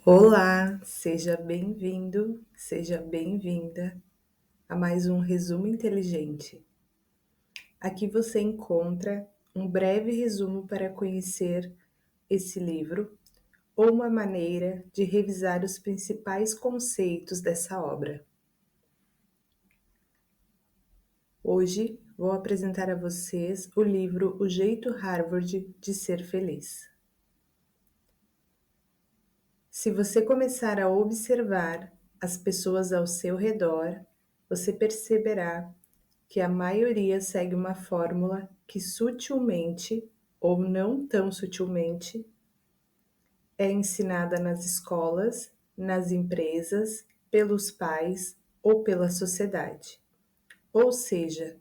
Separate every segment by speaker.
Speaker 1: Olá, seja bem-vindo, seja bem-vinda a mais um resumo inteligente. Aqui você encontra um breve resumo para conhecer esse livro ou uma maneira de revisar os principais conceitos dessa obra. Hoje vou apresentar a vocês o livro O Jeito Harvard de Ser Feliz. Se você começar a observar as pessoas ao seu redor, você perceberá que a maioria segue uma fórmula que sutilmente, ou não tão sutilmente, é ensinada nas escolas, nas empresas, pelos pais ou pela sociedade. Ou seja,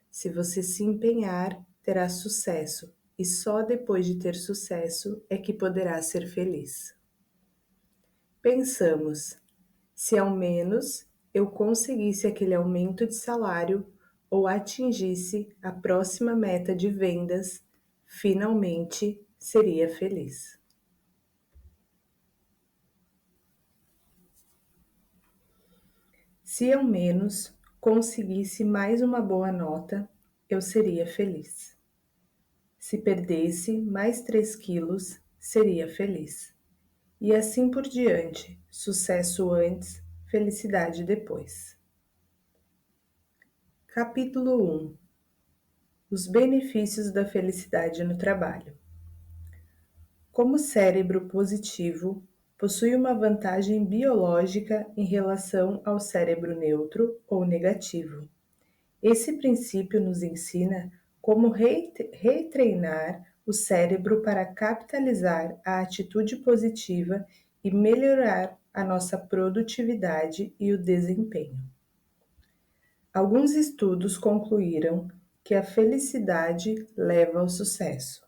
Speaker 1: se você se empenhar, terá sucesso, e só depois de ter sucesso é que poderá ser feliz. Pensamos, se ao menos eu conseguisse aquele aumento de salário ou atingisse a próxima meta de vendas, finalmente seria feliz. Se ao menos conseguisse mais uma boa nota, eu seria feliz. Se perdesse mais 3 quilos, seria feliz. E assim por diante, sucesso antes, felicidade depois. Capítulo 1. Os benefícios da felicidade no trabalho. Como o cérebro positivo possui uma vantagem biológica em relação ao cérebro neutro ou negativo. Esse princípio nos ensina como retreinar o cérebro para capitalizar a atitude positiva e melhorar a nossa produtividade e o desempenho. Alguns estudos concluíram que a felicidade leva ao sucesso,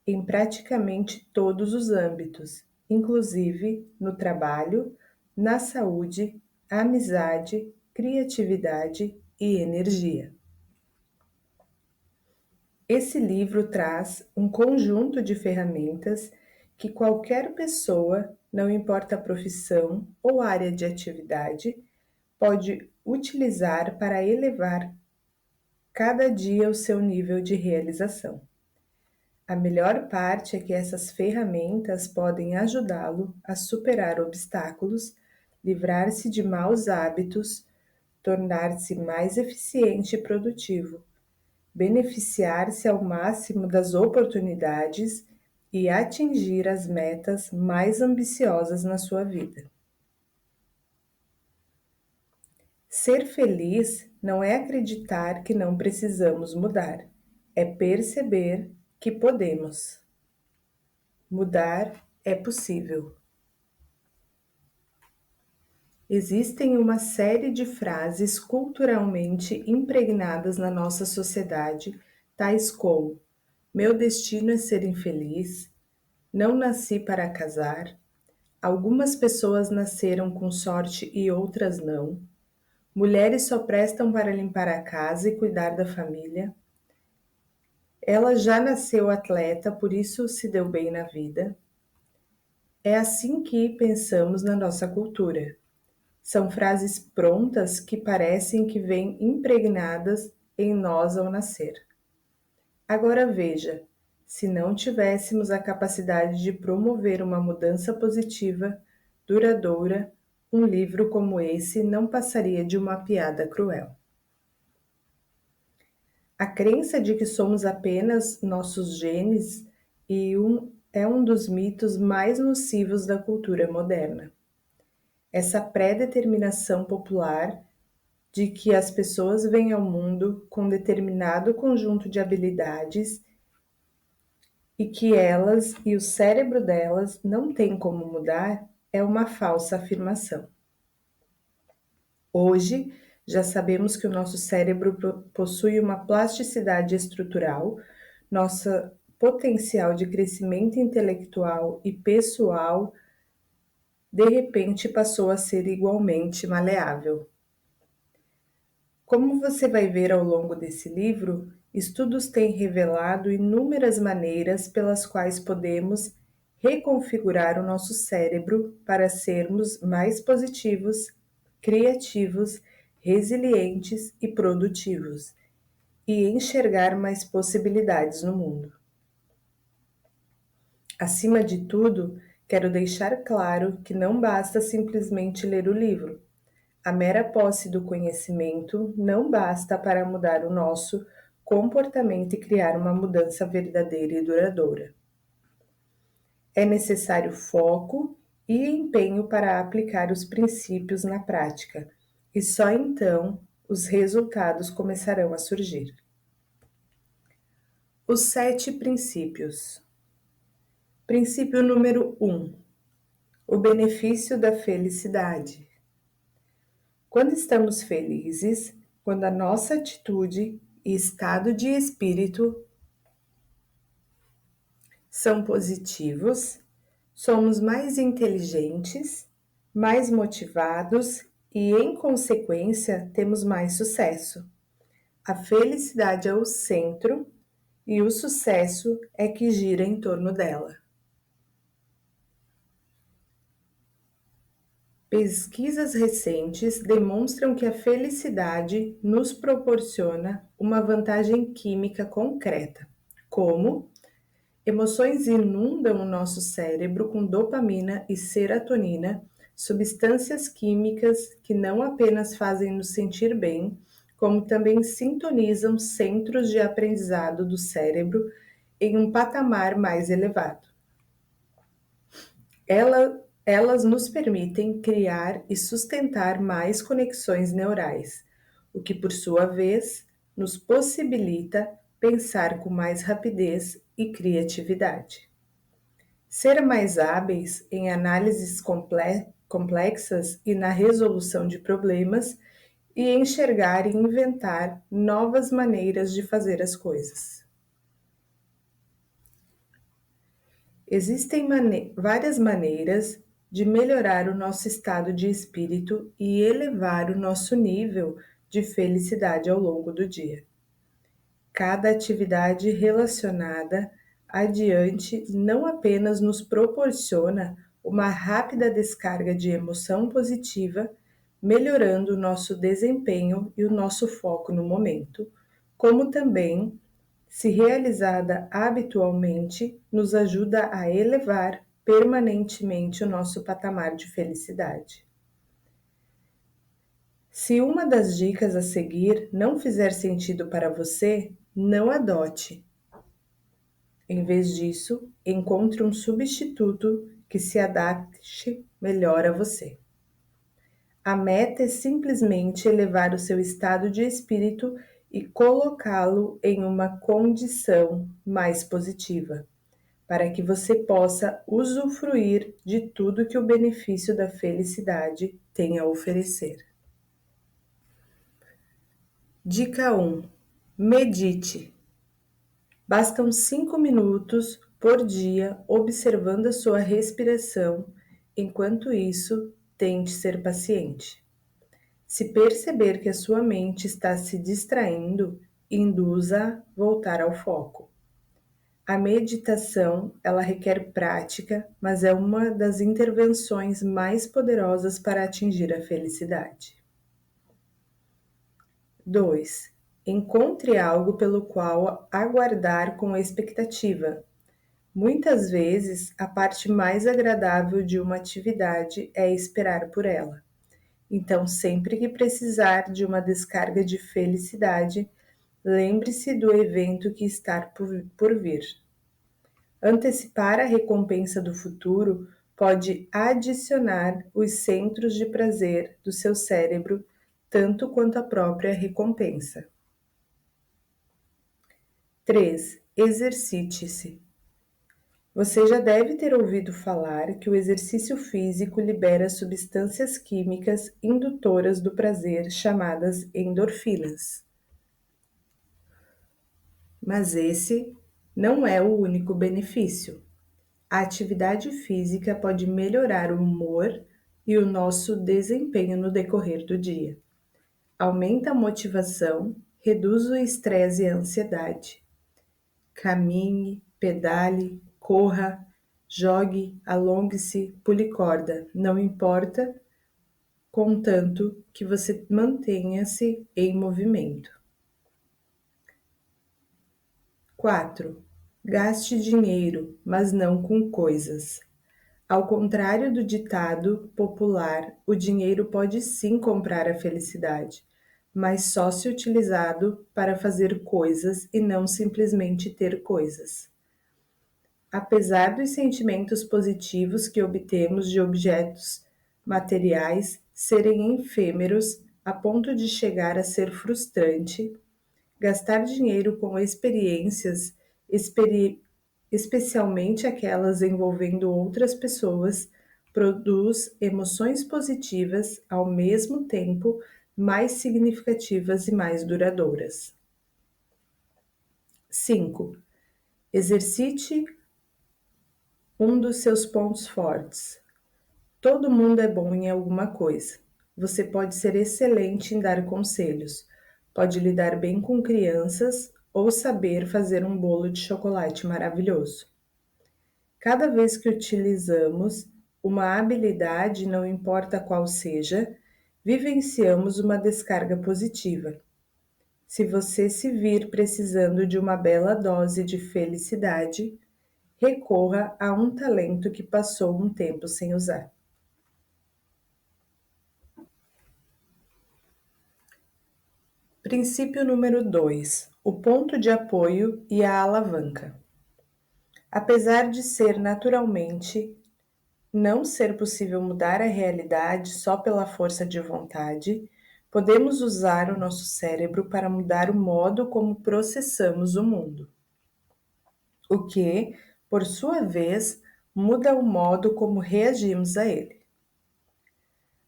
Speaker 1: em praticamente todos os âmbitos, inclusive no trabalho, na saúde, amizade, criatividade e energia. Esse livro traz um conjunto de ferramentas que qualquer pessoa, não importa a profissão ou área de atividade, pode utilizar para elevar cada dia o seu nível de realização. A melhor parte é que essas ferramentas podem ajudá-lo a superar obstáculos, livrar-se de maus hábitos, tornar-se mais eficiente e produtivo, beneficiar-se ao máximo das oportunidades e atingir as metas mais ambiciosas na sua vida. Ser feliz não é acreditar que não precisamos mudar, é perceber que podemos. Mudar é possível. Existem uma série de frases culturalmente impregnadas na nossa sociedade, tais como: meu destino é ser infeliz, não nasci para casar, algumas pessoas nasceram com sorte e outras não, mulheres só prestam para limpar a casa e cuidar da família, ela já nasceu atleta, por isso se deu bem na vida. É assim que pensamos na nossa cultura. São frases prontas que parecem que vêm impregnadas em nós ao nascer. Agora veja, se não tivéssemos a capacidade de promover uma mudança positiva, duradoura, um livro como esse não passaria de uma piada cruel. A crença de que somos apenas nossos genes é um dos mitos mais nocivos da cultura moderna. Essa pré-determinação popular de que as pessoas vêm ao mundo com determinado conjunto de habilidades e que elas e o cérebro delas não têm como mudar é uma falsa afirmação. Hoje, já sabemos que o nosso cérebro possui uma plasticidade estrutural, nosso potencial de crescimento intelectual e pessoal de repente passou a ser igualmente maleável. Como você vai ver ao longo desse livro, estudos têm revelado inúmeras maneiras pelas quais podemos reconfigurar o nosso cérebro para sermos mais positivos, criativos, resilientes e produtivos, e enxergar mais possibilidades no mundo. Acima de tudo, quero deixar claro que não basta simplesmente ler o livro. A mera posse do conhecimento não basta para mudar o nosso comportamento e criar uma mudança verdadeira e duradoura. É necessário foco e empenho para aplicar os princípios na prática, e só então os resultados começarão a surgir. Os 7 princípios. Princípio número 1. O benefício da felicidade. Quando estamos felizes, quando a nossa atitude e estado de espírito são positivos, somos mais inteligentes, mais motivados e, em consequência, temos mais sucesso. A felicidade é o centro e o sucesso é que gira em torno dela. Pesquisas recentes demonstram que a felicidade nos proporciona uma vantagem química concreta, como emoções inundam o nosso cérebro com dopamina e serotonina, substâncias químicas que não apenas fazem nos sentir bem, como também sintonizam centros de aprendizado do cérebro em um patamar mais elevado. Elas nos permitem criar e sustentar mais conexões neurais, o que, por sua vez, nos possibilita pensar com mais rapidez e criatividade. Ser mais hábeis em análises complexas e na resolução de problemas e enxergar e inventar novas maneiras de fazer as coisas. Existem várias maneiras de melhorar o nosso estado de espírito e elevar o nosso nível de felicidade ao longo do dia. Cada atividade relacionada adiante não apenas nos proporciona uma rápida descarga de emoção positiva, melhorando o nosso desempenho e o nosso foco no momento, como também, se realizada habitualmente, nos ajuda a elevar permanentemente o nosso patamar de felicidade. Se uma das dicas a seguir não fizer sentido para você, não adote. Em vez disso, encontre um substituto que se adapte melhor a você. A meta é simplesmente elevar o seu estado de espírito e colocá-lo em uma condição mais positiva, para que você possa usufruir de tudo que o benefício da felicidade tem a oferecer. Dica 1. Medite. Bastam 5 minutos por dia observando a sua respiração. Enquanto isso, tente ser paciente. Se perceber que a sua mente está se distraindo, induza a voltar ao foco. A meditação, ela requer prática, mas é uma das intervenções mais poderosas para atingir a felicidade. 2. Encontre algo pelo qual aguardar com expectativa. Muitas vezes, a parte mais agradável de uma atividade é esperar por ela. Então, sempre que precisar de uma descarga de felicidade, lembre-se do evento que está por vir. Antecipar a recompensa do futuro pode adicionar os centros de prazer do seu cérebro, tanto quanto a própria recompensa. 3. Exercite-se. Você já deve ter ouvido falar que o exercício físico libera substâncias químicas indutoras do prazer chamadas endorfinas. Mas esse não é o único benefício. A atividade física pode melhorar o humor e o nosso desempenho no decorrer do dia. Aumenta a motivação, reduz o estresse e a ansiedade. Caminhe, pedale, corra, Jogue, alongue-se, pule corda, não importa, contanto que você mantenha-se em movimento. 4. Gaste dinheiro, mas não com coisas. Ao contrário do ditado popular, o dinheiro pode sim comprar a felicidade, mas só se utilizado para fazer coisas e não simplesmente ter coisas. Apesar dos sentimentos positivos que obtemos de objetos materiais serem efêmeros a ponto de chegar a ser frustrante, gastar dinheiro com experiências, especialmente aquelas envolvendo outras pessoas, produz emoções positivas ao mesmo tempo mais significativas e mais duradouras. 5. Exercite um dos seus pontos fortes. Todo mundo é bom em alguma coisa. Você pode ser excelente em dar conselhos, pode lidar bem com crianças ou saber fazer um bolo de chocolate maravilhoso. Cada vez que utilizamos uma habilidade, não importa qual seja, vivenciamos uma descarga positiva. Se você se vir precisando de uma bela dose de felicidade, recorra a um talento que passou um tempo sem usar. Princípio número 2: o ponto de apoio e a alavanca. Apesar de ser naturalmente não ser possível mudar a realidade só pela força de vontade, podemos usar o nosso cérebro para mudar o modo como processamos o mundo, o que, por sua vez, muda o modo como reagimos a ele.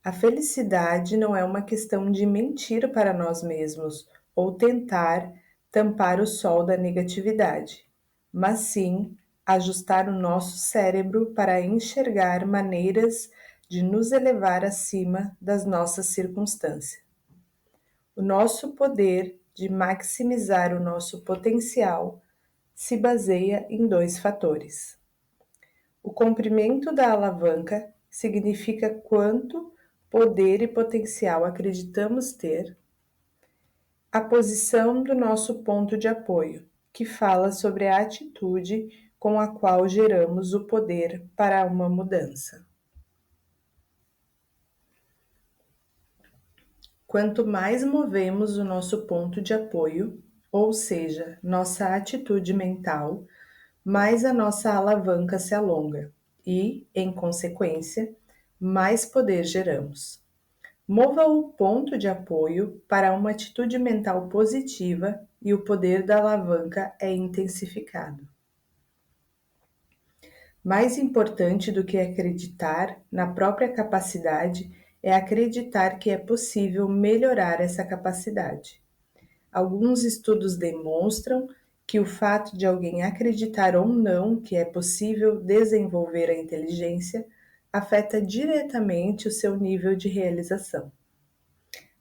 Speaker 1: A felicidade não é uma questão de mentir para nós mesmos ou tentar tampar o sol da negatividade, mas sim ajustar o nosso cérebro para enxergar maneiras de nos elevar acima das nossas circunstâncias. O nosso poder de maximizar o nosso potencial se baseia em dois fatores. O comprimento da alavanca significa quanto poder e potencial acreditamos ter. A posição do nosso ponto de apoio, que fala sobre a atitude com a qual geramos o poder para uma mudança. Quanto mais movemos o nosso ponto de apoio, ou seja, nossa atitude mental, mais a nossa alavanca se alonga e, em consequência, mais poder geramos. Mova o ponto de apoio para uma atitude mental positiva e o poder da alavanca é intensificado. Mais importante do que acreditar na própria capacidade é acreditar que é possível melhorar essa capacidade. Alguns estudos demonstram que o fato de alguém acreditar ou não que é possível desenvolver a inteligência afeta diretamente o seu nível de realização.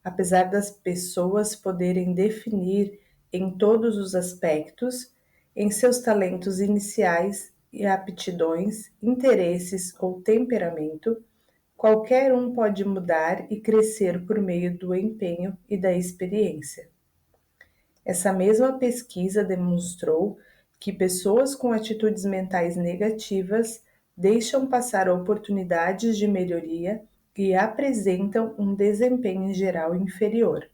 Speaker 1: Apesar das pessoas poderem definir em todos os aspectos, em seus talentos iniciais e aptidões, interesses ou temperamento, qualquer um pode mudar e crescer por meio do empenho e da experiência. Essa mesma pesquisa demonstrou que pessoas com atitudes mentais negativas deixam passar oportunidades de melhoria e apresentam um desempenho em geral inferior,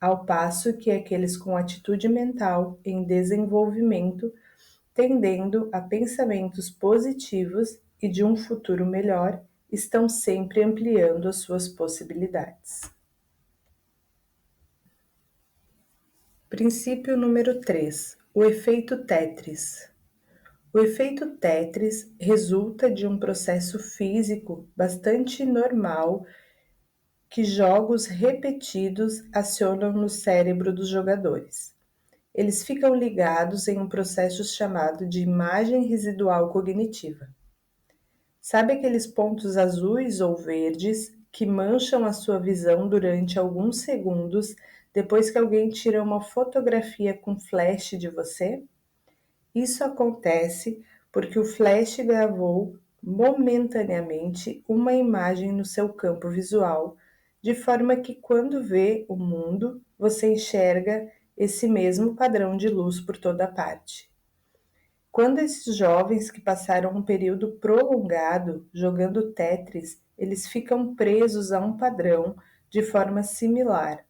Speaker 1: ao passo que aqueles com atitude mental em desenvolvimento, tendendo a pensamentos positivos e de um futuro melhor, estão sempre ampliando as suas possibilidades. Princípio número 3: o efeito Tetris. O efeito Tetris resulta de um processo físico bastante normal que jogos repetidos acionam no cérebro dos jogadores. Eles ficam ligados em um processo chamado de imagem residual cognitiva. Sabe aqueles pontos azuis ou verdes que mancham a sua visão durante alguns segundos depois que alguém tira uma fotografia com flash de você? Isso acontece porque o flash gravou momentaneamente uma imagem no seu campo visual, de forma que quando vê o mundo, você enxerga esse mesmo padrão de luz por toda parte. Quando esses jovens que passaram um período prolongado jogando Tetris, eles ficam presos a um padrão de forma similar,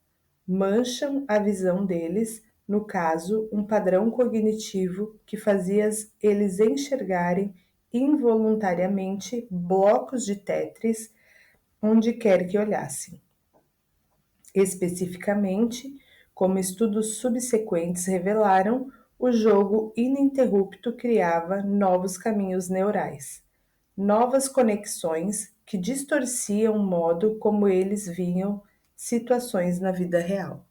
Speaker 1: mancham a visão deles, no caso, um padrão cognitivo que fazia eles enxergarem involuntariamente blocos de Tetris onde quer que olhassem. Especificamente, como estudos subsequentes revelaram, o jogo ininterrupto criava novos caminhos neurais, novas conexões que distorciam o modo como eles viam situações na vida real.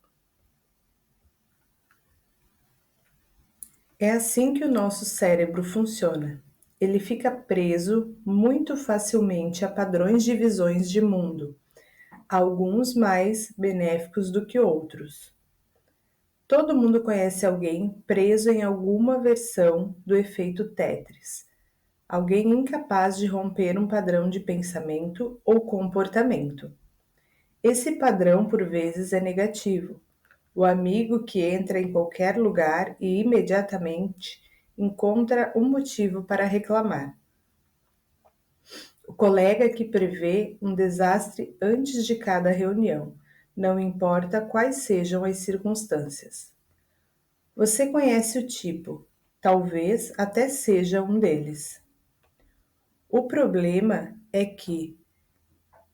Speaker 1: É assim que o nosso cérebro funciona. Ele fica preso muito facilmente a padrões de visões de mundo, alguns mais benéficos do que outros. Todo mundo conhece alguém preso em alguma versão do efeito Tetris, alguém incapaz de romper um padrão de pensamento ou comportamento. Esse padrão, por vezes, é negativo. O amigo que entra em qualquer lugar e imediatamente encontra um motivo para reclamar. O colega que prevê um desastre antes de cada reunião, não importa quais sejam as circunstâncias. Você conhece o tipo, talvez até seja um deles. O problema é que,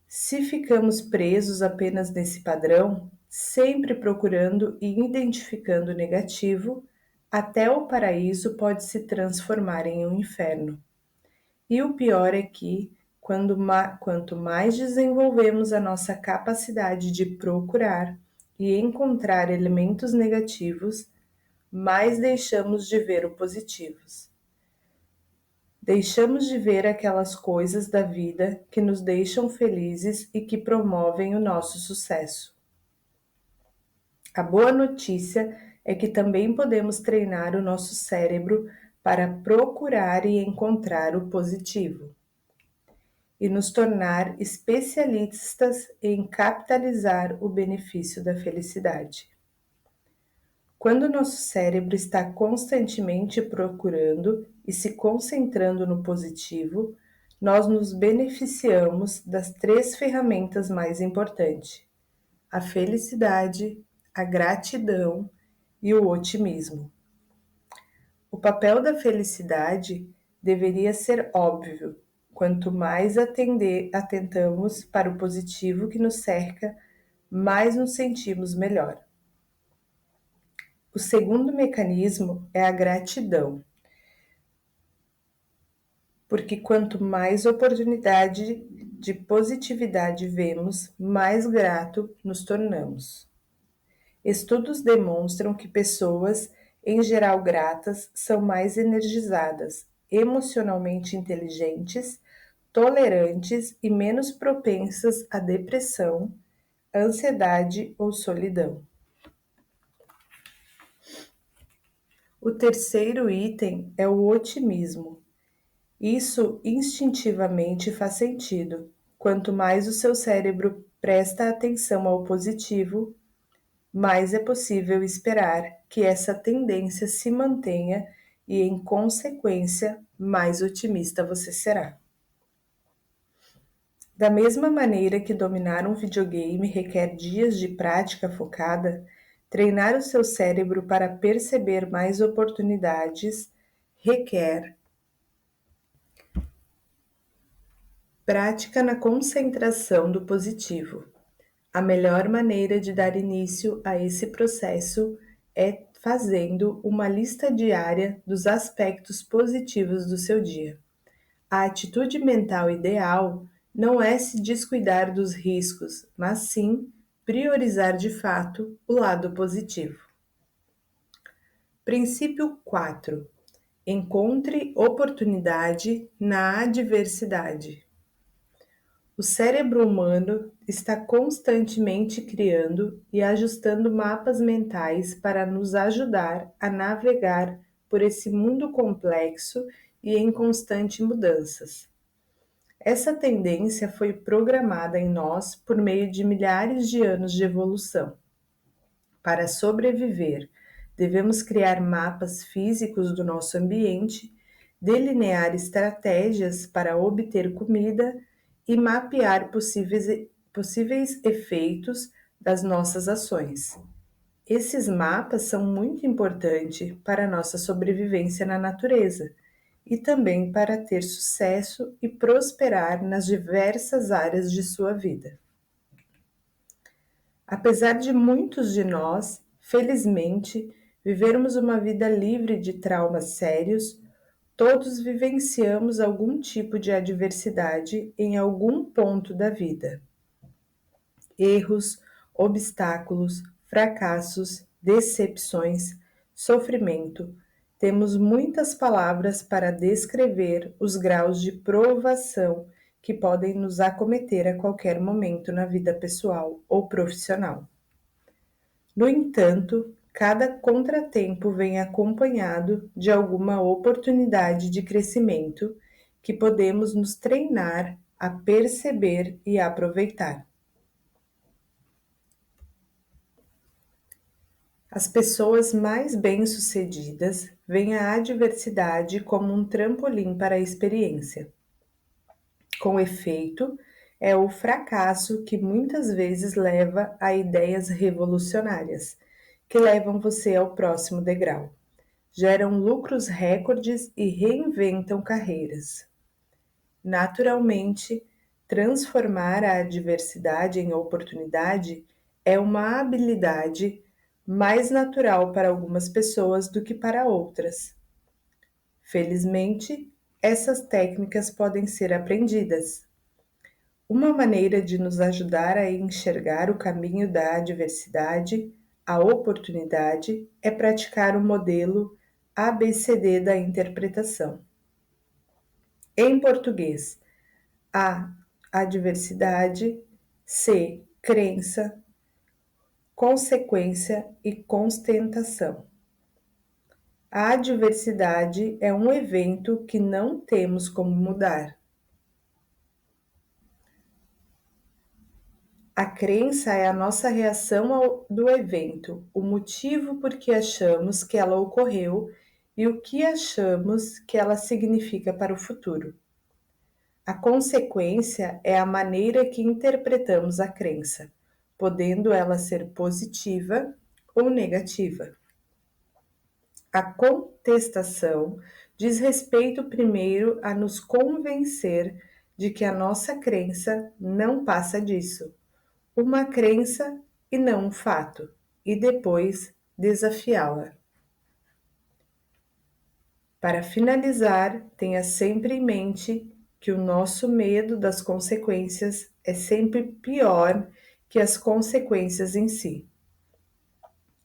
Speaker 1: se ficamos presos apenas nesse padrão, sempre procurando e identificando o negativo, até o paraíso pode se transformar em um inferno. E o pior é que, quanto mais desenvolvemos a nossa capacidade de procurar e encontrar elementos negativos, mais deixamos de ver o positivos. Deixamos de ver aquelas coisas da vida que nos deixam felizes e que promovem o nosso sucesso. A boa notícia é que também podemos treinar o nosso cérebro para procurar e encontrar o positivo e nos tornar especialistas em capitalizar o benefício da felicidade. Quando nosso cérebro está constantemente procurando e se concentrando no positivo, nós nos beneficiamos das 3 ferramentas mais importantes: a felicidade, a gratidão e o otimismo. O papel da felicidade deveria ser óbvio. Quanto mais atentamos para o positivo que nos cerca, mais nos sentimos melhor. O segundo mecanismo é a gratidão, porque quanto mais oportunidade de positividade vemos, mais grato nos tornamos. Estudos demonstram que pessoas, em geral gratas, são mais energizadas, emocionalmente inteligentes, tolerantes e menos propensas à depressão, ansiedade ou solidão. O terceiro item é o otimismo. Isso instintivamente faz sentido. Quanto mais o seu cérebro presta atenção ao positivo, mais é possível esperar que essa tendência se mantenha e, em consequência, mais otimista você será. Da mesma maneira que dominar um videogame requer dias de prática focada, treinar o seu cérebro para perceber mais oportunidades requer prática na concentração do positivo. A melhor maneira de dar início a esse processo é fazendo uma lista diária dos aspectos positivos do seu dia. A atitude mental ideal não é se descuidar dos riscos, mas sim priorizar de fato o lado positivo. Princípio 4. Encontre oportunidade na adversidade. O cérebro humano está constantemente criando e ajustando mapas mentais para nos ajudar a navegar por esse mundo complexo e em constante mudanças. Essa tendência foi programada em nós por meio de milhares de anos de evolução. Para sobreviver, devemos criar mapas físicos do nosso ambiente, delinear estratégias para obter comida e mapear possíveis efeitos das nossas ações. Esses mapas são muito importantes para a nossa sobrevivência na natureza e também para ter sucesso e prosperar nas diversas áreas de sua vida. Apesar de muitos de nós, felizmente, vivermos uma vida livre de traumas sérios, todos vivenciamos algum tipo de adversidade em algum ponto da vida. Erros, obstáculos, fracassos, decepções, sofrimento. Temos muitas palavras para descrever os graus de provação que podem nos acometer a qualquer momento na vida pessoal ou profissional. No entanto, cada contratempo vem acompanhado de alguma oportunidade de crescimento que podemos nos treinar a perceber e aproveitar. As pessoas mais bem-sucedidas veem a adversidade como um trampolim para a experiência. Com efeito, é o fracasso que muitas vezes leva a ideias revolucionárias, que levam você ao próximo degrau, geram lucros recordes e reinventam carreiras. Naturalmente, transformar a adversidade em oportunidade é uma habilidade mais natural para algumas pessoas do que para outras. Felizmente, essas técnicas podem ser aprendidas. Uma maneira de nos ajudar a enxergar o caminho da adversidade, a oportunidade, é praticar o modelo ABCD da interpretação. Em português, A. Adversidade, C. Crença, consequência e constatação. A adversidade é um evento que não temos como mudar. A crença é a nossa reação do evento, o motivo por que achamos que ela ocorreu e o que achamos que ela significa para o futuro. A consequência é a maneira que interpretamos a crença, podendo ela ser positiva ou negativa. A contestação diz respeito primeiro a nos convencer de que a nossa crença não passa disso, uma crença e não um fato, e depois desafiá-la. Para finalizar, tenha sempre em mente que o nosso medo das consequências é sempre pior que as consequências em si.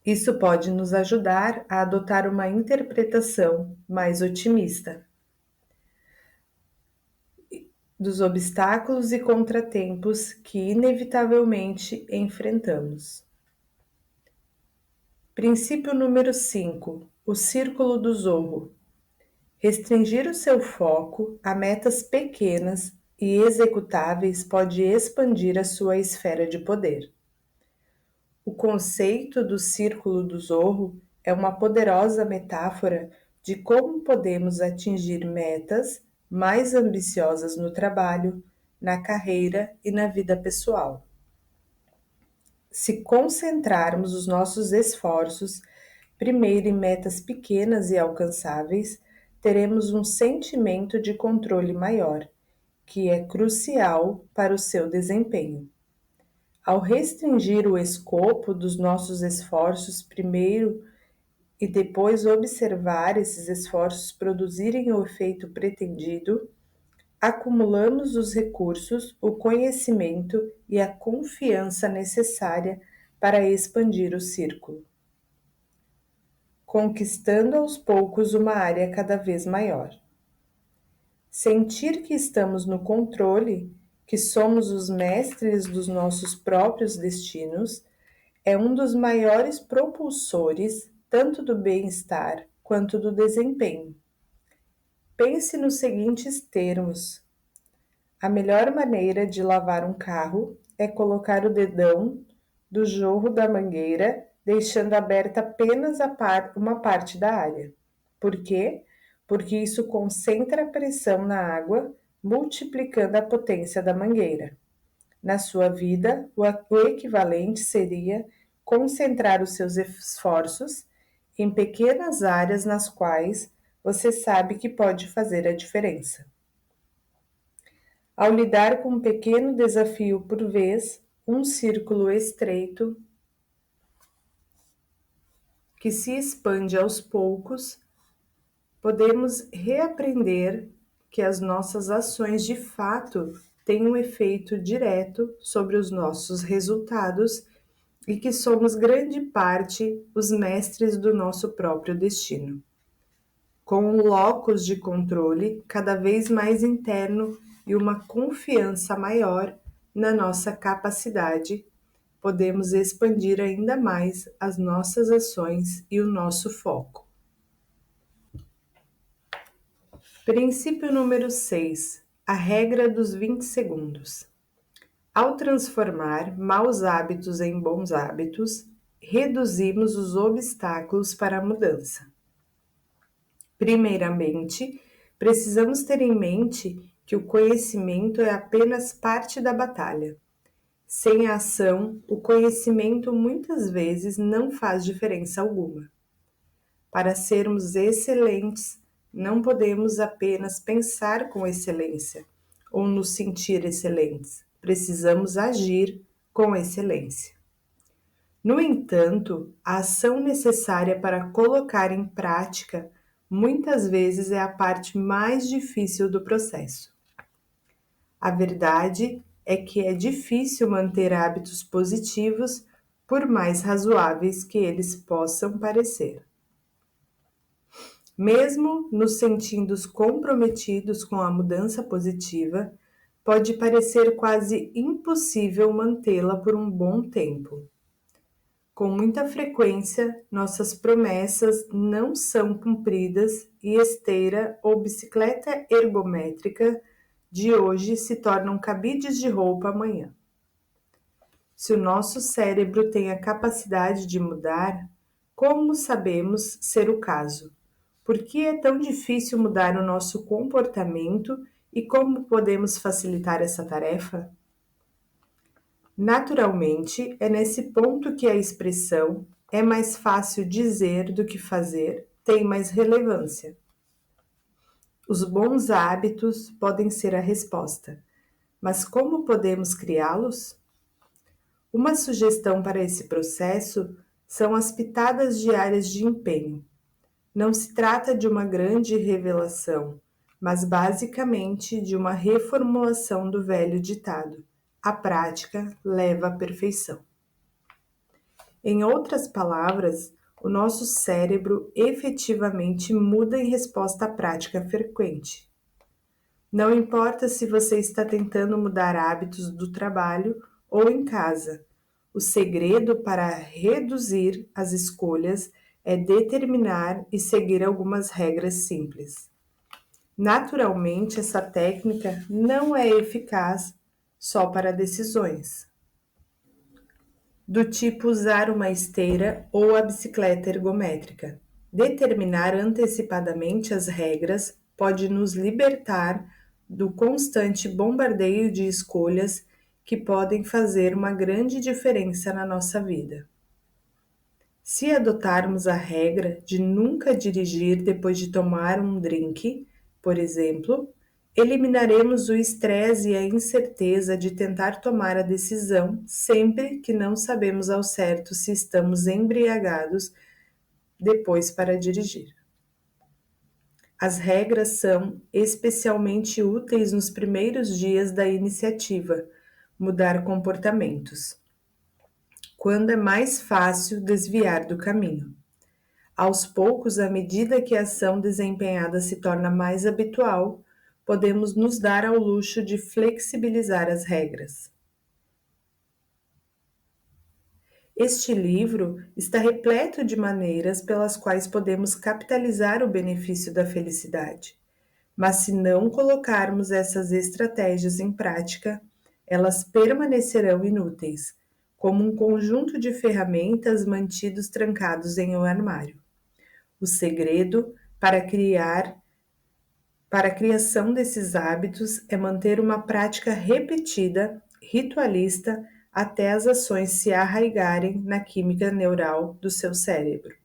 Speaker 1: Isso pode nos ajudar a adotar uma interpretação mais otimista dos obstáculos e contratempos que inevitavelmente enfrentamos. Princípio número 5: o círculo do zorro. Restringir o seu foco a metas pequenas e executáveis pode expandir a sua esfera de poder. O conceito do círculo do zorro é uma poderosa metáfora de como podemos atingir metas mais ambiciosas no trabalho, na carreira e na vida pessoal. Se concentrarmos os nossos esforços primeiro em metas pequenas e alcançáveis, teremos um sentimento de controle maior, que é crucial para o seu desempenho. Ao restringir o escopo dos nossos esforços primeiro e depois observar esses esforços produzirem o efeito pretendido, acumulamos os recursos, o conhecimento e a confiança necessária para expandir o círculo, conquistando aos poucos uma área cada vez maior. Sentir que estamos no controle, que somos os mestres dos nossos próprios destinos, é um dos maiores propulsores tanto do bem-estar quanto do desempenho. Pense nos seguintes termos: a melhor maneira de lavar um carro é colocar o dedão do jorro da mangueira, deixando aberta apenas uma parte da área. Por quê? Porque isso concentra a pressão na água, multiplicando a potência da mangueira. Na sua vida, o equivalente seria concentrar os seus esforços em pequenas áreas nas quais você sabe que pode fazer a diferença. Ao lidar com um pequeno desafio por vez, um círculo estreito que se expande aos poucos, podemos reaprender que as nossas ações de fato têm um efeito direto sobre os nossos resultados e que somos grande parte os mestres do nosso próprio destino. Com um locus de controle cada vez mais interno e uma confiança maior na nossa capacidade, podemos expandir ainda mais as nossas ações e o nosso foco. Princípio número 6. A regra dos 20 segundos. Ao transformar maus hábitos em bons hábitos, reduzimos os obstáculos para a mudança. Primeiramente, precisamos ter em mente que o conhecimento é apenas parte da batalha. Sem a ação, o conhecimento muitas vezes não faz diferença alguma. Para sermos excelentes, não podemos apenas pensar com excelência ou nos sentir excelentes. Precisamos agir com excelência. No entanto, a ação necessária para colocar em prática muitas vezes é a parte mais difícil do processo. A verdade é que é difícil manter hábitos positivos, por mais razoáveis que eles possam parecer. Mesmo nos sentindo comprometidos com a mudança positiva, pode parecer quase impossível mantê-la por um bom tempo. Com muita frequência, nossas promessas não são cumpridas e esteira ou bicicleta ergométrica de hoje se tornam cabides de roupa amanhã. Se o nosso cérebro tem a capacidade de mudar, como sabemos ser o caso? Por que é tão difícil mudar o nosso comportamento e como podemos facilitar essa tarefa? Naturalmente, é nesse ponto que a expressão "é mais fácil dizer do que fazer" tem mais relevância. Os bons hábitos podem ser a resposta, mas como podemos criá-los? Uma sugestão para esse processo são as pitadas diárias de empenho. Não se trata de uma grande revelação, mas basicamente de uma reformulação do velho ditado: a prática leva à perfeição. Em outras palavras, o nosso cérebro efetivamente muda em resposta à prática frequente. Não importa se você está tentando mudar hábitos do trabalho ou em casa, o segredo para reduzir as escolhas é determinar e seguir algumas regras simples. Naturalmente, essa técnica não é eficaz só para decisões do tipo usar uma esteira ou a bicicleta ergométrica. Determinar antecipadamente as regras pode nos libertar do constante bombardeio de escolhas que podem fazer uma grande diferença na nossa vida. Se adotarmos a regra de nunca dirigir depois de tomar um drink, por exemplo, eliminaremos o estresse e a incerteza de tentar tomar a decisão sempre que não sabemos ao certo se estamos embriagados depois para dirigir. As regras são especialmente úteis nos primeiros dias da iniciativa, mudar comportamentos, quando é mais fácil desviar do caminho. Aos poucos, à medida que a ação desempenhada se torna mais habitual, podemos nos dar ao luxo de flexibilizar as regras. Este livro está repleto de maneiras pelas quais podemos capitalizar o benefício da felicidade. Mas se não colocarmos essas estratégias em prática, elas permanecerão inúteis, como um conjunto de ferramentas mantidos trancados em um armário. O segredo para a criação desses hábitos é manter uma prática repetida, ritualista, até as ações se arraigarem na química neural do seu cérebro.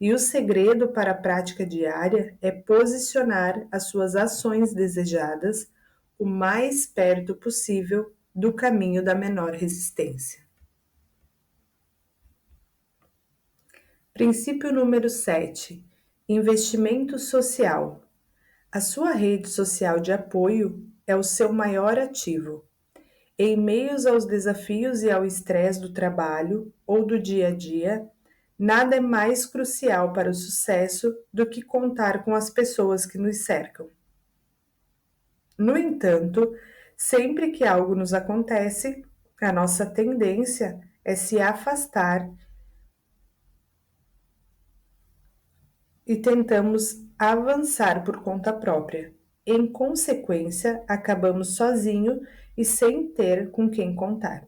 Speaker 1: E o segredo para a prática diária é posicionar as suas ações desejadas o mais perto possível do caminho da menor resistência. Princípio número 7. Investimento social. A sua rede social de apoio é o seu maior ativo. Em meios aos desafios e ao estresse do trabalho ou do dia a dia, nada é mais crucial para o sucesso do que contar com as pessoas que nos cercam. No entanto, sempre que algo nos acontece, a nossa tendência é se afastar e tentamos avançar por conta própria. Em consequência, acabamos sozinho e sem ter com quem contar.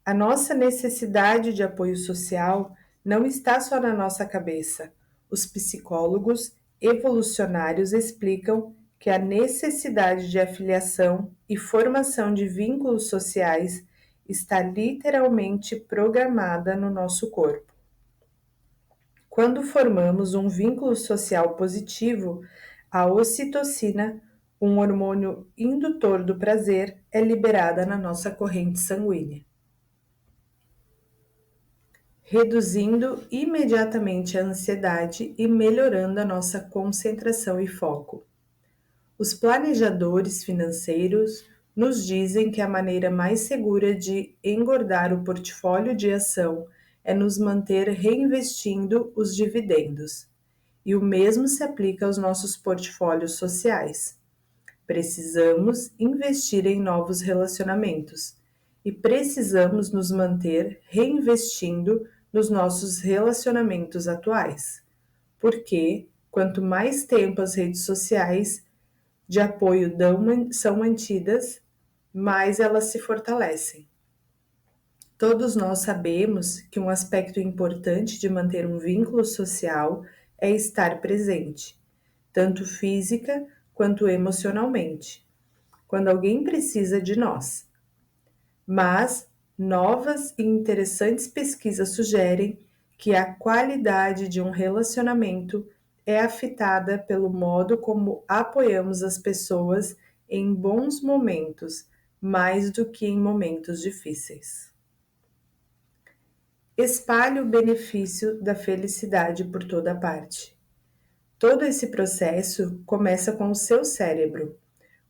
Speaker 1: A nossa necessidade de apoio social não está só na nossa cabeça. Os psicólogos evolucionários explicam que a necessidade de afiliação e formação de vínculos sociais está literalmente programada no nosso corpo. Quando formamos um vínculo social positivo, a ocitocina, um hormônio indutor do prazer, é liberada na nossa corrente sanguínea, reduzindo imediatamente a ansiedade e melhorando a nossa concentração e foco. Os planejadores financeiros nos dizem que a maneira mais segura de engordar o portfólio de ação é nos manter reinvestindo os dividendos. E o mesmo se aplica aos nossos portfólios sociais. Precisamos investir em novos relacionamentos e precisamos nos manter reinvestindo nos nossos relacionamentos atuais. Porque quanto mais tempo as redes sociais de apoio são mantidas, mais elas se fortalecem. Todos nós sabemos que um aspecto importante de manter um vínculo social é estar presente, tanto física quanto emocionalmente, quando alguém precisa de nós. Mas novas e interessantes pesquisas sugerem que a qualidade de um relacionamento é afetada pelo modo como apoiamos as pessoas em bons momentos, mais do que em momentos difíceis. Espalhe o benefício da felicidade por toda parte. Todo esse processo começa com o seu cérebro.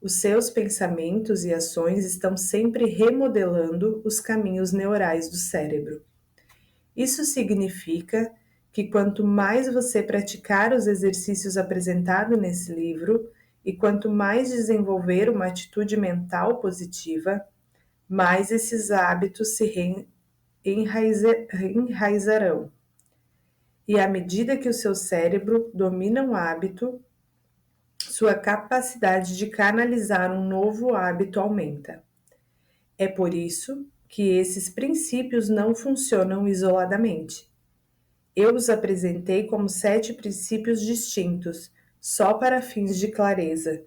Speaker 1: Os seus pensamentos e ações estão sempre remodelando os caminhos neurais do cérebro. Isso significa que quanto mais você praticar os exercícios apresentados nesse livro e quanto mais desenvolver uma atitude mental positiva, mais esses hábitos se enraizarão. E à medida que o seu cérebro domina um hábito, sua capacidade de canalizar um novo hábito aumenta. É por isso que esses princípios não funcionam isoladamente. Eu os apresentei como 7 princípios distintos, só para fins de clareza,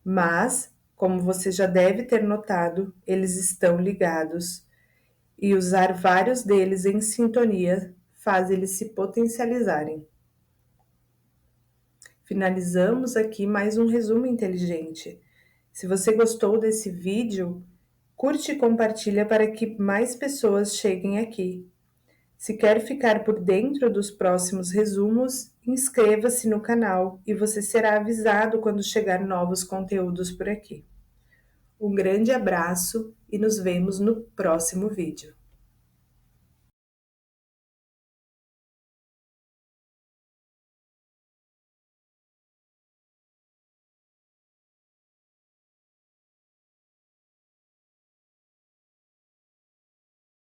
Speaker 1: mas, como você já deve ter notado, eles estão ligados, e usar vários deles em sintonia faz eles se potencializarem. Finalizamos aqui mais um resumo inteligente. Se você gostou desse vídeo, curte e compartilha para que mais pessoas cheguem aqui. Se quer ficar por dentro dos próximos resumos, inscreva-se no canal e você será avisado quando chegar novos conteúdos por aqui. Um grande abraço e nos vemos no próximo vídeo.